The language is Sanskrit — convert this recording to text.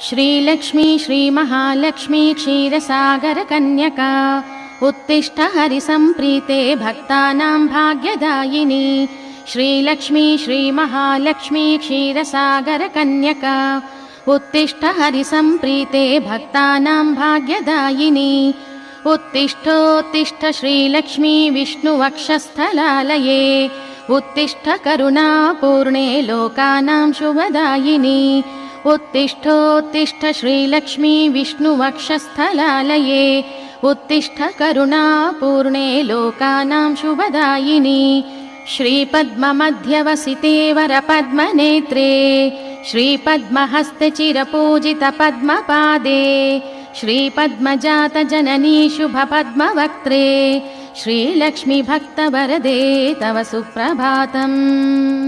श्रीलक्ष्मी श्रीमहालक्ष्मी क्षीरसागरकन्यका उत्तिष्ठ हरिसम्प्रीते भक्तानां भाग्यदायिनी। श्रीलक्ष्मी श्रीमहालक्ष्मी क्षीरसागरकन्यका उत्तिष्ठ हरिसम्प्रीते भक्तानां भाग्यदायिनी। उत्तिष्ठोत्तिष्ठ श्रीलक्ष्मी विष्णुवक्षस्थलालये उत्तिष्ठ करुणापूर्णे लोकानां शुभदायिनी। उत्तिष्ठोत्तिष्ठ श्रीलक्ष्मी विष्णुवक्षस्थलालये उत्तिष्ठ करुणापूर्णे लोकानां शुभदायिनी। श्रीपद्ममध्यवसिते वरपद्मनेत्रे श्रीपद्महस्ते चिरपूजितपद्मपादे श्रीपद्मजातजननी शुभपद्मवक्त्रे श्रीलक्ष्मी भक्तवरदे तव सुप्रभातम्।